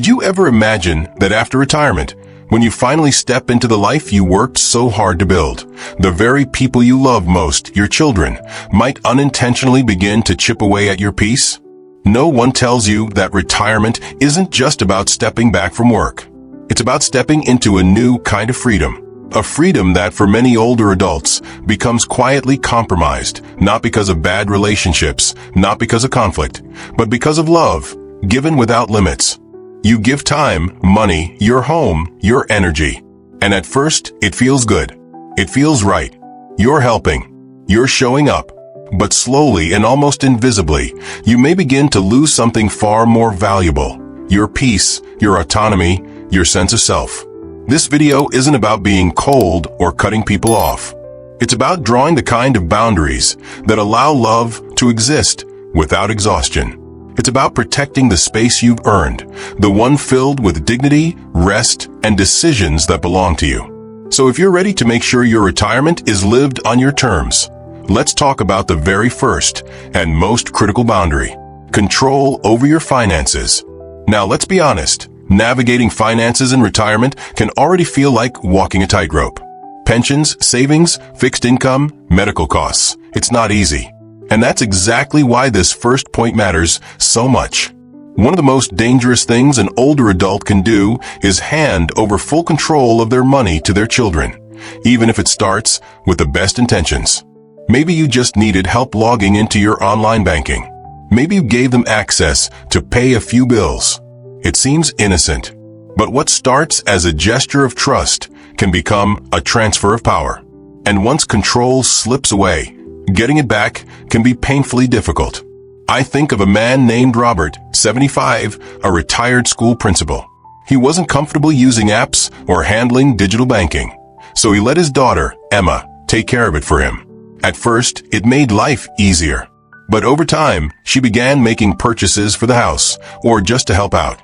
Did you ever imagine that after retirement, when you finally step into the life you worked so hard to build, the very people you love most, your children, might unintentionally begin to chip away at your peace? No one tells you that retirement isn't just about stepping back from work. It's about stepping into a new kind of freedom. A freedom that for many older adults becomes quietly compromised, not because of bad relationships, not because of conflict, but because of love, given without limits. You give time, money, your home, your energy. And at first, it feels good. It feels right. You're helping. You're showing up. But slowly and almost invisibly, you may begin to lose something far more valuable. Your peace, your autonomy, your sense of self. This video isn't about being cold or cutting people off. It's about drawing the kind of boundaries that allow love to exist without exhaustion. It's about protecting the space you've earned, the one filled with dignity, rest, and decisions that belong to you. So if you're ready to make sure your retirement is lived on your terms, let's talk about the very first and most critical boundary: control over your finances. Now let's be honest, navigating finances in retirement can already feel like walking a tightrope. Pensions, savings, fixed income, medical costs. It's not easy. And that's exactly why this first point matters so much. One of the most dangerous things an older adult can do is hand over full control of their money to their children, even if it starts with the best intentions. Maybe you just needed help logging into your online banking. Maybe you gave them access to pay a few bills. It seems innocent, but what starts as a gesture of trust can become a transfer of power. And once control slips away, getting it back can be painfully difficult. I think of a man named Robert, 75, a retired school principal. He wasn't comfortable using apps or handling digital banking, so he let his daughter, Emma, take care of it for him. At first, it made life easier, but over time, she began making purchases for the house or just to help out.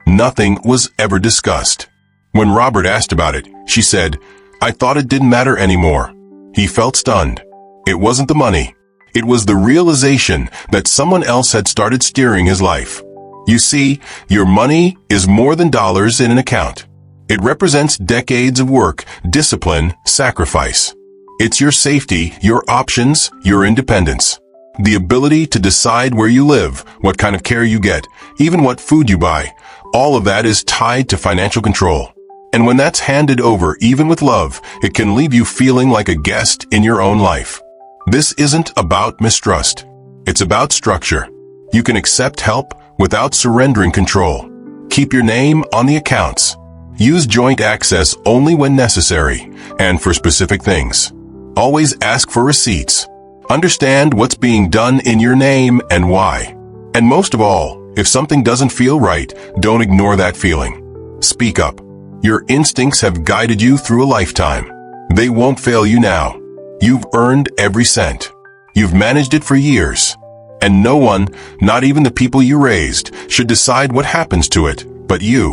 Nothing was ever discussed. When Robert asked about it, she said, "I thought it didn't matter anymore." He felt stunned. It wasn't the money. It was the realization that someone else had started steering his life. You see, your money is more than dollars in an account. It represents decades of work, discipline, sacrifice. It's your safety, your options, your independence. The ability to decide where you live, what kind of care you get, even what food you buy. All of that is tied to financial control. And when that's handed over, even with love, it can leave you feeling like a guest in your own life. This isn't about mistrust. It's about structure. You can accept help without surrendering control. Keep your name on the accounts. Use joint access only when necessary and for specific things. Always ask for receipts. Understand what's being done in your name and why. And most of all, if something doesn't feel right, don't ignore that feeling. Speak up. Your instincts have guided you through a lifetime. They won't fail you now. You've earned every cent. You've managed it for years. And no one, not even the people you raised, should decide what happens to it, but you.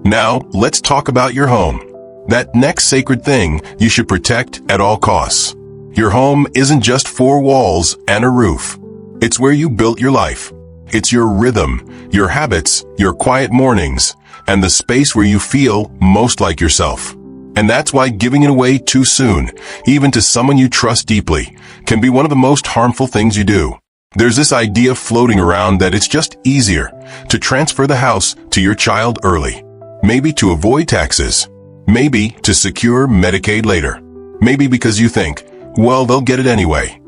Now, let's talk about your home. That next sacred thing you should protect at all costs. Your home isn't just four walls and a roof. It's where you built your life. It's your rhythm, your habits, your quiet mornings, and the space where you feel most like yourself. And that's why giving it away too soon, even to someone you trust deeply, can be one of the most harmful things you do. There's this idea floating around that it's just easier to transfer the house to your child early. Maybe to avoid taxes. Maybe to secure Medicaid later. Maybe because you think, well, they'll get it anyway.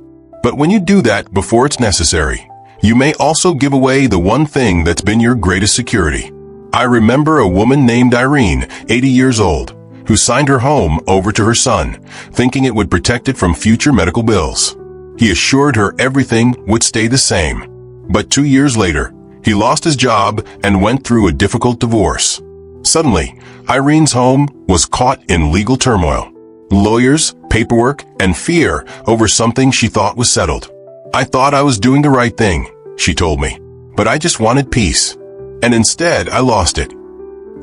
But when you do that before it's necessary, you may also give away the one thing that's been your greatest security. I remember a woman named Irene, 80 years old, who signed her home over to her son, thinking it would protect it from future medical bills. He assured her everything would stay the same. But 2 years later, he lost his job and went through a difficult divorce. Suddenly, Irene's home was caught in legal turmoil. Lawyers, paperwork, and fear over something she thought was settled. "I thought I was doing the right thing," she told me, "but I just wanted peace. And instead, I lost it."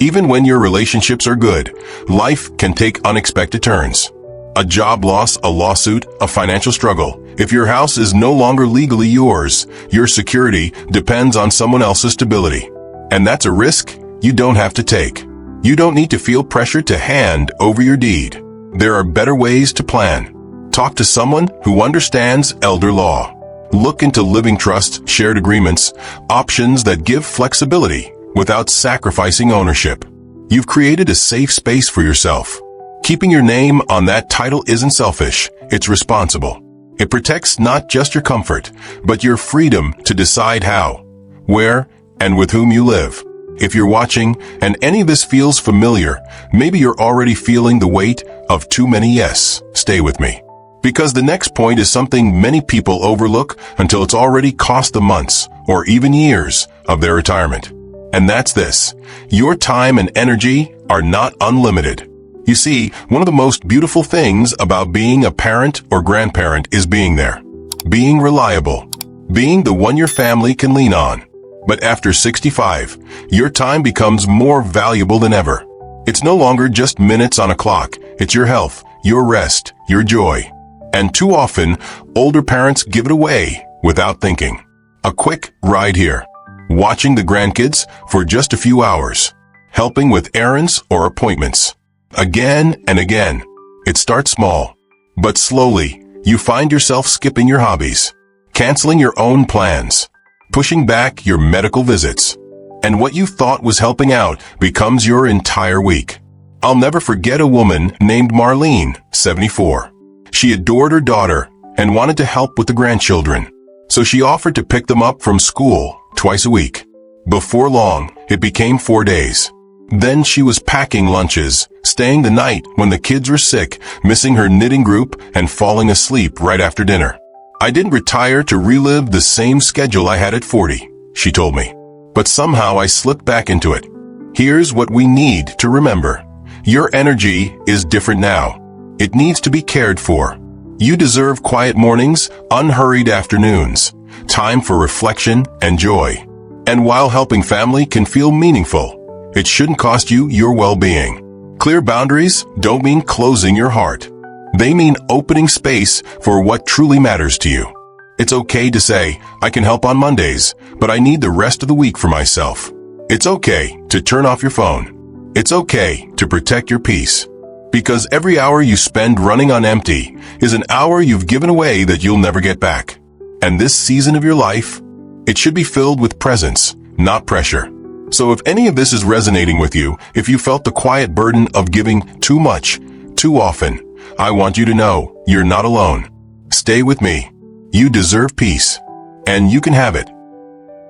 Even when your relationships are good, life can take unexpected turns. A job loss, a lawsuit, a financial struggle. If your house is no longer legally yours, your security depends on someone else's stability. And that's a risk You don't have to take. You don't need to feel pressure to hand over your deed. There are better ways to plan. Talk to someone who understands elder law. Look into living trust, shared agreements, options that give flexibility without sacrificing ownership. You've created a safe space for yourself. Keeping your name on that title isn't selfish, it's responsible. It protects not just your comfort, but your freedom to decide how, where, and with whom you live. If you're watching and any of this feels familiar, maybe you're already feeling the weight of too many yes. Stay with me. Because the next point is something many people overlook until it's already cost them months or even years of their retirement. And that's this: your time and energy are not unlimited. You see, one of the most beautiful things about being a parent or grandparent is being there. Being reliable. Being the one your family can lean on. But after 65, your time becomes more valuable than ever. It's no longer just minutes on a clock. It's your health, your rest, your joy. And too often, older parents give it away without thinking. A quick ride here. Watching the grandkids for just a few hours. Helping with errands or appointments. Again and again. It starts small. But slowly, you find yourself skipping your hobbies. Canceling your own plans. Pushing back your medical visits. And what you thought was helping out becomes your entire week. I'll never forget a woman named Marlene, 74. She adored her daughter and wanted to help with the grandchildren. So she offered to pick them up from school twice a week. Before long, it became 4 days. Then she was packing lunches, staying the night when the kids were sick, missing her knitting group, and falling asleep right after dinner. I didn't retire to relive the same schedule I had at 40, she told me. But somehow I slipped back into it. Here's what we need to remember. Your energy is different now. It needs to be cared for. You deserve quiet mornings, unhurried afternoons, time for reflection and joy. And while helping family can feel meaningful, it shouldn't cost you your well-being. Clear boundaries don't mean closing your heart. They mean opening space for what truly matters to you. It's okay to say, I can help on Mondays, but I need the rest of the week for myself. It's okay to turn off your phone. It's okay to protect your peace. Because every hour you spend running on empty is an hour you've given away that you'll never get back. And this season of your life, it should be filled with presence, not pressure. So if any of this is resonating with you, if you felt the quiet burden of giving too much, too often, I want you to know you're not alone. Stay with me. You deserve peace. And you can have it.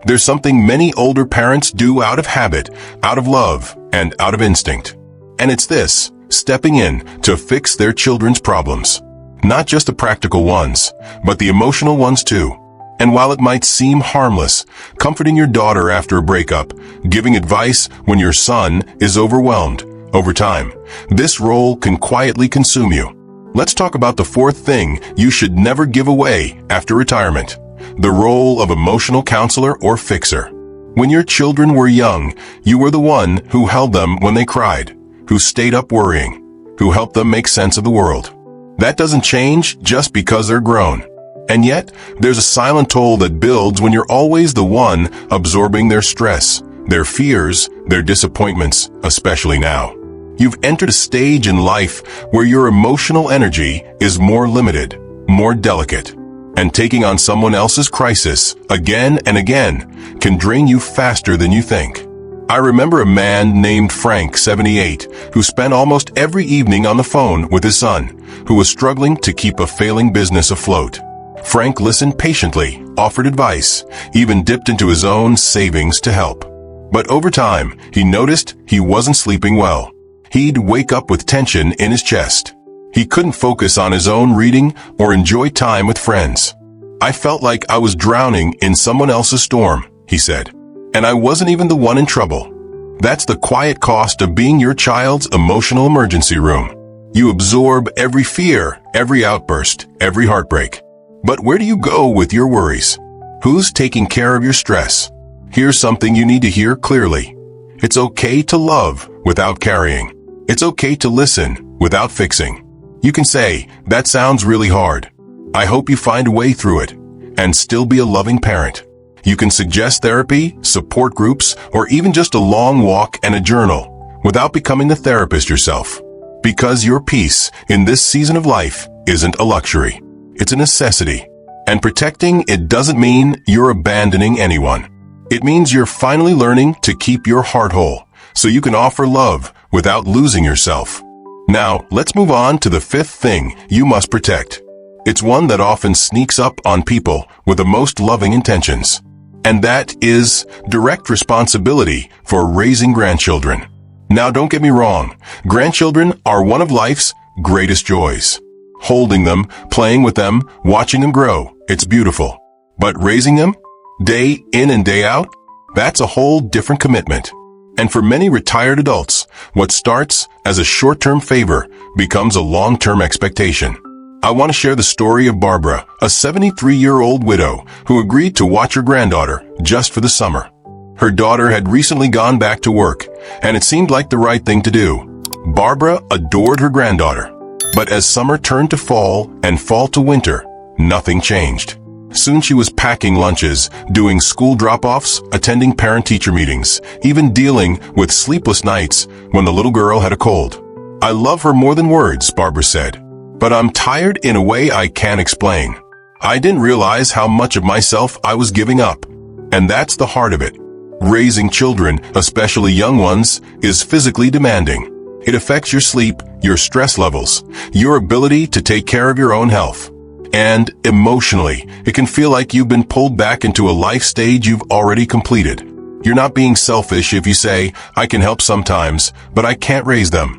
There's something many older parents do out of habit, out of love, and out of instinct. And it's this: stepping in to fix their children's problems. Not just the practical ones, but the emotional ones too. And while it might seem harmless, comforting your daughter after a breakup, giving advice when your son is overwhelmed, over time, this role can quietly consume you. Let's talk about the fourth thing you should never give away after retirement: the role of emotional counselor or fixer. When your children were young, you were the one who held them when they cried, who stayed up worrying, who helped them make sense of the world. That doesn't change just because they're grown. And yet, there's a silent toll that builds when you're always the one absorbing their stress, their fears, their disappointments, especially now. You've entered a stage in life where your emotional energy is more limited, more delicate. And taking on someone else's crisis again and again can drain you faster than you think. I remember a man named Frank, 78, who spent almost every evening on the phone with his son, who was struggling to keep a failing business afloat. Frank listened patiently, offered advice, even dipped into his own savings to help. But over time, he noticed he wasn't sleeping well. He'd wake up with tension in his chest. He couldn't focus on his own reading or enjoy time with friends. I felt like I was drowning in someone else's storm, he said. And I wasn't even the one in trouble. That's the quiet cost of being your child's emotional emergency room. You absorb every fear, every outburst, every heartbreak. But where do you go with your worries? Who's taking care of your stress? Here's something you need to hear clearly. It's okay to love without carrying. It's okay to listen without fixing. You can say, that sounds really hard. I hope you find a way through it and still be a loving parent. You can suggest therapy, support groups, or even just a long walk and a journal, without becoming the therapist yourself. Because your peace in this season of life isn't a luxury. It's a necessity. And protecting it doesn't mean you're abandoning anyone. It means you're finally learning to keep your heart whole, so you can offer love without losing yourself. Now, let's move on to the fifth thing you must protect. It's one that often sneaks up on people with the most loving intentions. And that is direct responsibility for raising grandchildren. Now, don't get me wrong. Grandchildren are one of life's greatest joys. Holding them, playing with them, watching them grow, it's beautiful. But raising them, day in and day out, that's a whole different commitment. And for many retired adults, what starts as a short-term favor becomes a long-term expectation. I want to share the story of Barbara, a 73-year-old widow who agreed to watch her granddaughter just for the summer. Her daughter had recently gone back to work, and it seemed like the right thing to do. Barbara adored her granddaughter. But as summer turned to fall and fall to winter, nothing changed. Soon she was packing lunches, doing school drop-offs, attending parent-teacher meetings, even dealing with sleepless nights when the little girl had a cold. "I love her more than words," Barbara said. "But I'm tired in a way I can't explain. I didn't realize how much of myself I was giving up." And that's the heart of it. Raising children, especially young ones, is physically demanding. It affects your sleep, your stress levels, your ability to take care of your own health. And emotionally, it can feel like you've been pulled back into a life stage you've already completed. You're not being selfish if you say, "I can help sometimes, but I can't raise them."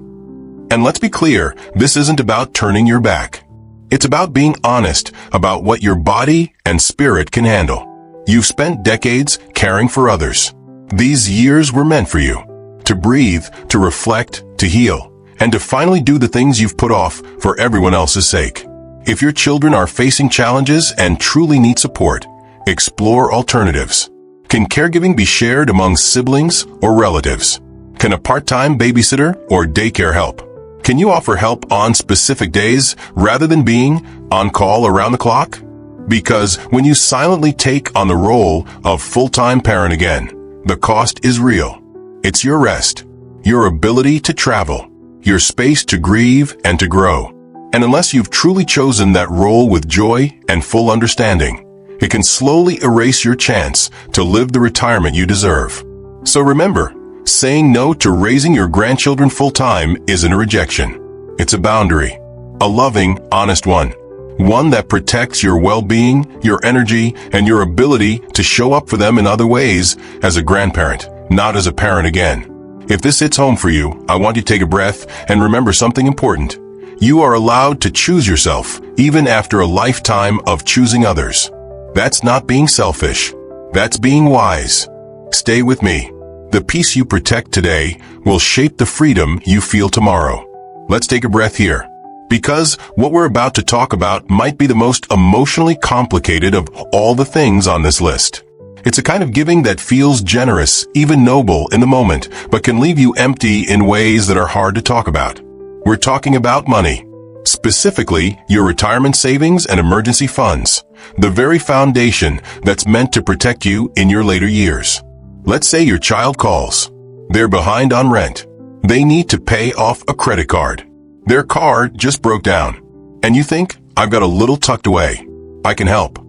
And let's be clear, this isn't about turning your back. It's about being honest about what your body and spirit can handle. You've spent decades caring for others. These years were meant for you. To breathe, to reflect, to heal, and to finally do the things you've put off for everyone else's sake. If your children are facing challenges and truly need support, explore alternatives. Can caregiving be shared among siblings or relatives? Can a part-time babysitter or daycare help? Can you offer help on specific days rather than being on call around the clock? Because when you silently take on the role of full-time parent again, the cost is real. It's your rest, your ability to travel, your space to grieve and to grow. And unless you've truly chosen that role with joy and full understanding, it can slowly erase your chance to live the retirement you deserve. So remember, saying no to raising your grandchildren full-time isn't a rejection. It's a boundary, a loving, honest one. One that protects your well-being, your energy, and your ability to show up for them in other ways as a grandparent, not as a parent again. If this hits home for you, I want you to take a breath and remember something important. You are allowed to choose yourself, even after a lifetime of choosing others. That's not being selfish. That's being wise. Stay with me. The peace you protect today will shape the freedom you feel tomorrow. Let's take a breath here. Because what we're about to talk about might be the most emotionally complicated of all the things on this list. It's a kind of giving that feels generous, even noble in the moment, but can leave you empty in ways that are hard to talk about. We're talking about money. Specifically, your retirement savings and emergency funds. The very foundation that's meant to protect you in your later years. Let's say your child calls. They're behind on rent. They need to pay off a credit card. Their car just broke down. And you think, "I've got a little tucked away. I can help."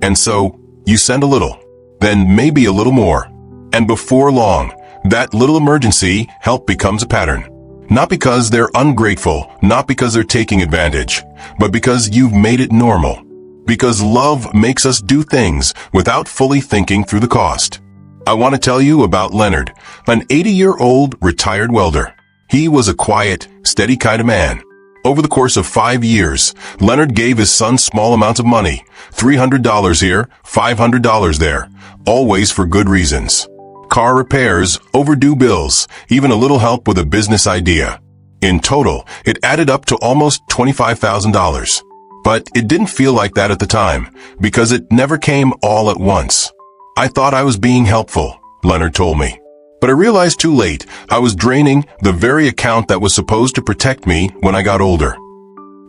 And so, you send a little. Then maybe a little more. And before long, that little emergency help becomes a pattern. Not because they're ungrateful, not because they're taking advantage, but because you've made it normal. Because love makes us do things without fully thinking through the cost. I want to tell you about Leonard, an 80-year-old retired welder. He was a quiet, steady kind of man. Over the course of 5 years, Leonard gave his son small amounts of money, $300 here, $500 there, always for good reasons. Car repairs, overdue bills, even a little help with a business idea. In total, it added up to almost $25,000. But it didn't feel like that at the time, because it never came all at once. "I thought I was being helpful," Leonard told me. "But I realized too late I was draining the very account that was supposed to protect me when I got older."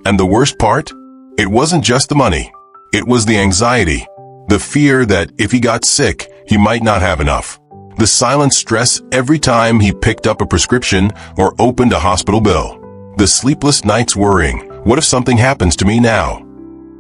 And the worst part? It wasn't just the money. It was the anxiety. The fear that if he got sick, he might not have enough. The silent stress every time he picked up a prescription or opened a hospital bill. The sleepless nights worrying, what if something happens to me now?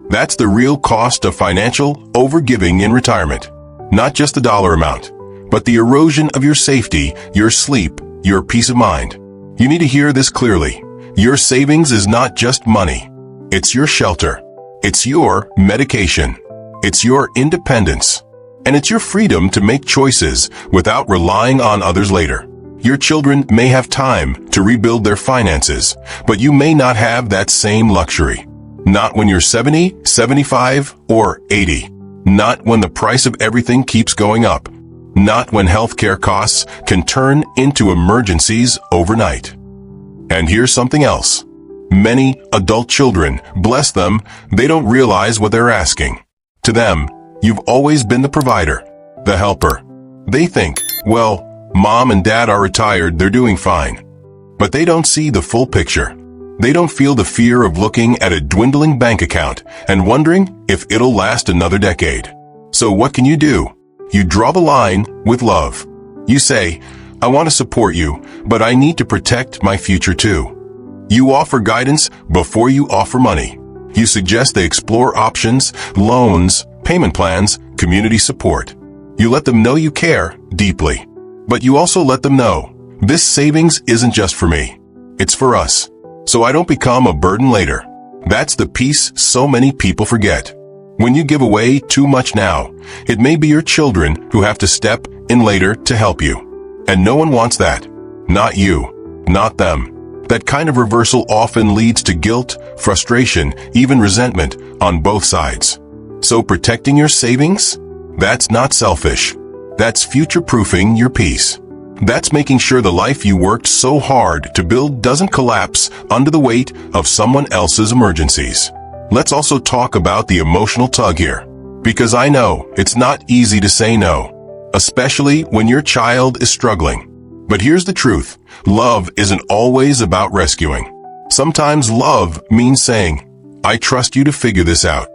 That's the real cost of financial overgiving in retirement. Not just the dollar amount, but the erosion of your safety, your sleep, your peace of mind. You need to hear this clearly. Your savings is not just money. It's your shelter. It's your medication. It's your independence. And it's your freedom to make choices without relying on others later. Your children may have time to rebuild their finances, but you may not have that same luxury. Not when you're 70, 75, or 80. Not when the price of everything keeps going up. Not when healthcare costs can turn into emergencies overnight. And here's something else. Many adult children, bless them, they don't realize what they're asking. To them, you've always been the provider, the helper. They think, well, Mom and Dad are retired, they're doing fine. But they don't see the full picture. They don't feel the fear of looking at a dwindling bank account and wondering if it'll last another decade. So what can you do? You draw the line with love. You say, I want to support you, but I need to protect my future too. You offer guidance before you offer money. You suggest they explore options, loans, payment plans, community support. You let them know you care deeply. But you also let them know, this savings isn't just for me. It's for us. So I don't become a burden later. That's the piece so many people forget. When you give away too much now, it may be your children who have to step in later to help you. And no one wants that. Not you. Not them. That kind of reversal often leads to guilt, frustration, even resentment on both sides. So protecting your savings? That's not selfish. That's future-proofing your peace. That's making sure the life you worked so hard to build doesn't collapse under the weight of someone else's emergencies. Let's also talk about the emotional tug here. Because I know it's not easy to say no, especially when your child is struggling. But here's the truth. Love isn't always about rescuing. Sometimes love means saying, I trust you to figure this out.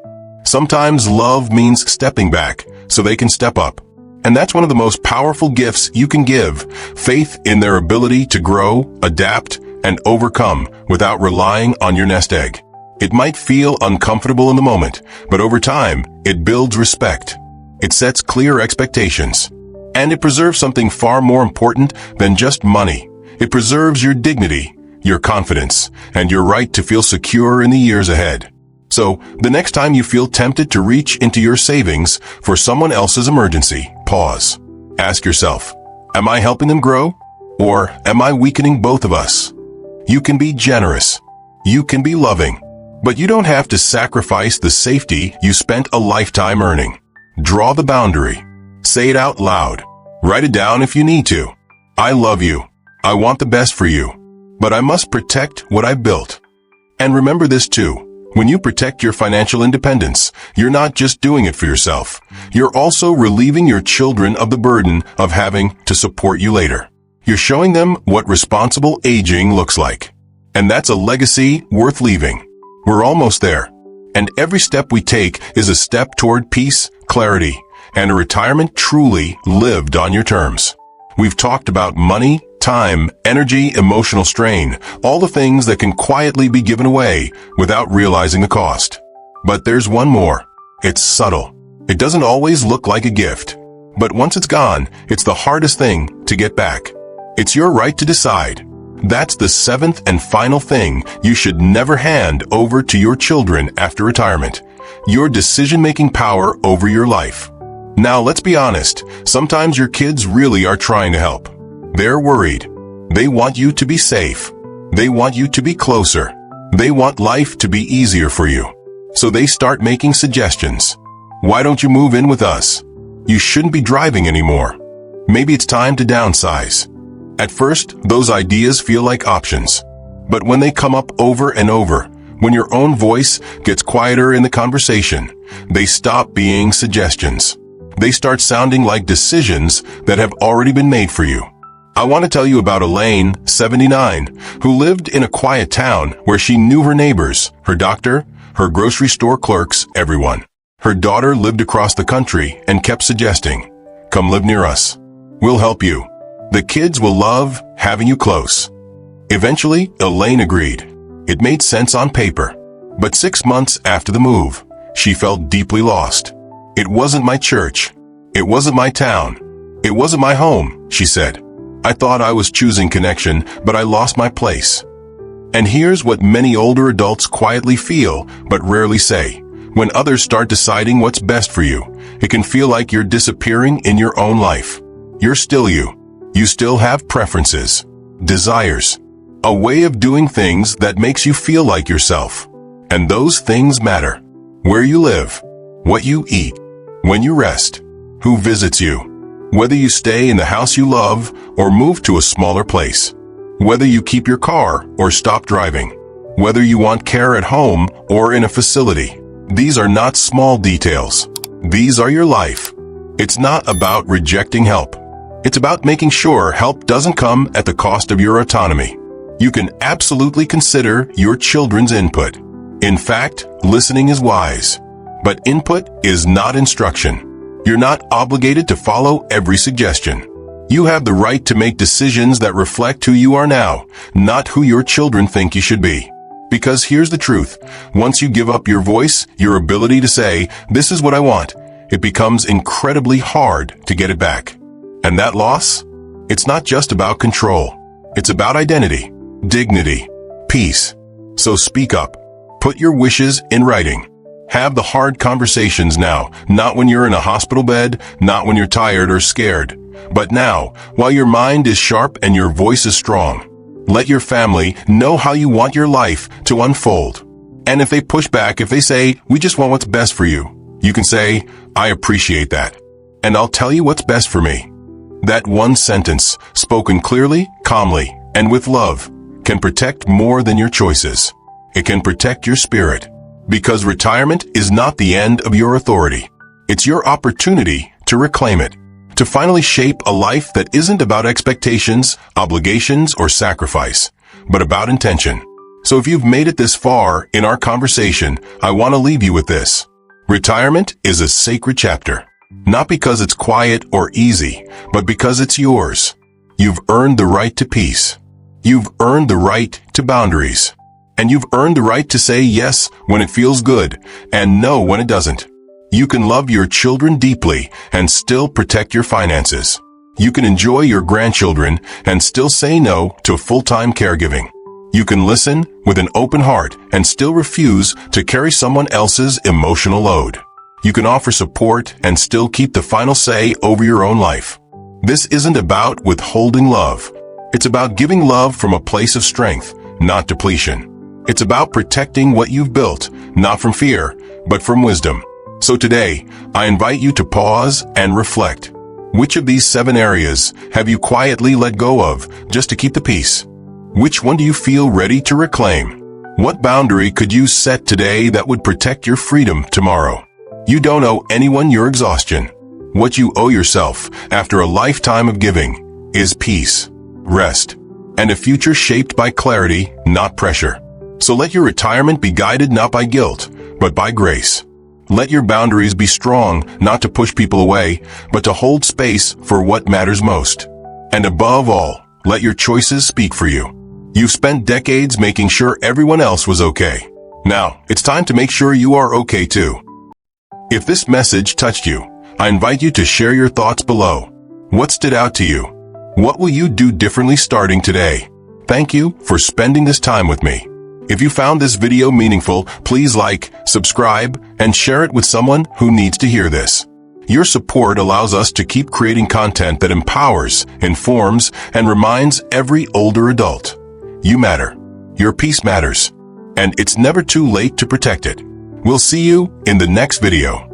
Sometimes love means stepping back so they can step up. And that's one of the most powerful gifts you can give, faith in their ability to grow, adapt, and overcome without relying on your nest egg. It might feel uncomfortable in the moment, but over time, it builds respect. It sets clear expectations. And it preserves something far more important than just money. It preserves your dignity, your confidence, and your right to feel secure in the years ahead. So, the next time you feel tempted to reach into your savings for someone else's emergency, pause. Ask yourself, am I helping them grow? Or am I weakening both of us? You can be generous. You can be loving. But you don't have to sacrifice the safety you spent a lifetime earning. Draw the boundary. Say it out loud. Write it down if you need to. I love you. I want the best for you. But I must protect what I built. And remember this too. When you protect your financial independence, you're not just doing it for yourself. You're also relieving your children of the burden of having to support you later. You're showing them what responsible aging looks like. And that's a legacy worth leaving. We're almost there. And every step we take is a step toward peace, clarity, and a retirement truly lived on your terms. We've talked about money, time, energy, emotional strain, all the things that can quietly be given away without realizing the cost. But there's one more. It's subtle. It doesn't always look like a gift. But once it's gone, it's the hardest thing to get back. It's your right to decide. That's the seventh and final thing you should never hand over to your children after retirement. Your decision-making power over your life. Now, let's be honest. Sometimes your kids really are trying to help. They're worried. They want you to be safe. They want you to be closer. They want life to be easier for you. So they start making suggestions. Why don't you move in with us? You shouldn't be driving anymore. Maybe it's time to downsize. At first, those ideas feel like options. But when they come up over and over, when your own voice gets quieter in the conversation, they stop being suggestions. They start sounding like decisions that have already been made for you. I want to tell you about Elaine, 79, who lived in a quiet town where she knew her neighbors, her doctor, her grocery store clerks, everyone. Her daughter lived across the country and kept suggesting, "Come live near us. We'll help you. The kids will love having you close." Eventually, Elaine agreed. It made sense on paper. But 6 months after the move, she felt deeply lost. "It wasn't my church. It wasn't my town. It wasn't my home," she said. "I thought I was choosing connection, but I lost my place." And here's what many older adults quietly feel, but rarely say. When others start deciding what's best for you, it can feel like you're disappearing in your own life. You're still you. You still have preferences, desires, a way of doing things that makes you feel like yourself. And those things matter. Where you live, what you eat, when you rest, who visits you, whether you stay in the house you love or move to a smaller place, whether you keep your car or stop driving, whether you want care at home or in a facility. These are not small details. These are your life. It's not about rejecting help. It's about making sure help doesn't come at the cost of your autonomy. You can absolutely consider your children's input. In fact, listening is wise. But input is not instruction. You're not obligated to follow every suggestion. You have the right to make decisions that reflect who you are now, not who your children think you should be. Because here's the truth. Once you give up your voice, your ability to say, "This is what I want," it becomes incredibly hard to get it back. And that loss? It's not just about control. It's about identity, dignity, peace. So speak up. Put your wishes in writing. Have the hard conversations now, not when you're in a hospital bed, not when you're tired or scared, but now, while your mind is sharp and your voice is strong. Let your family know how you want your life to unfold. And if they push back, if they say, "We just want what's best for you," you can say, "I appreciate that. And I'll tell you what's best for me." That one sentence, spoken clearly, calmly, and with love, can protect more than your choices. It can protect your spirit. Because retirement is not the end of your authority. It's your opportunity to reclaim it. To finally shape a life that isn't about expectations, obligations, or sacrifice, but about intention. So if you've made it this far in our conversation, I want to leave you with this. Retirement is a sacred chapter. Not because it's quiet or easy, but because it's yours. You've earned the right to peace. You've earned the right to boundaries. And you've earned the right to say yes when it feels good and no when it doesn't. You can love your children deeply and still protect your finances. You can enjoy your grandchildren and still say no to full-time caregiving. You can listen with an open heart and still refuse to carry someone else's emotional load. You can offer support and still keep the final say over your own life. This isn't about withholding love. It's about giving love from a place of strength, not depletion. It's about protecting what you've built, not from fear, but from wisdom. So today, I invite you to pause and reflect. Which of these 7 areas have you quietly let go of just to keep the peace? Which one do you feel ready to reclaim? What boundary could you set today that would protect your freedom tomorrow? You don't owe anyone your exhaustion. What you owe yourself after a lifetime of giving is peace, rest, and a future shaped by clarity, not pressure. So let your retirement be guided not by guilt, but by grace. Let your boundaries be strong, not to push people away, but to hold space for what matters most. And above all, let your choices speak for you. You've spent decades making sure everyone else was okay. Now, it's time to make sure you are okay too. If this message touched you, I invite you to share your thoughts below. What stood out to you? What will you do differently starting today? Thank you for spending this time with me. If you found this video meaningful, please like, subscribe, and share it with someone who needs to hear this. Your support allows us to keep creating content that empowers, informs, and reminds every older adult. You matter. Your peace matters. And it's never too late to protect it. We'll see you in the next video.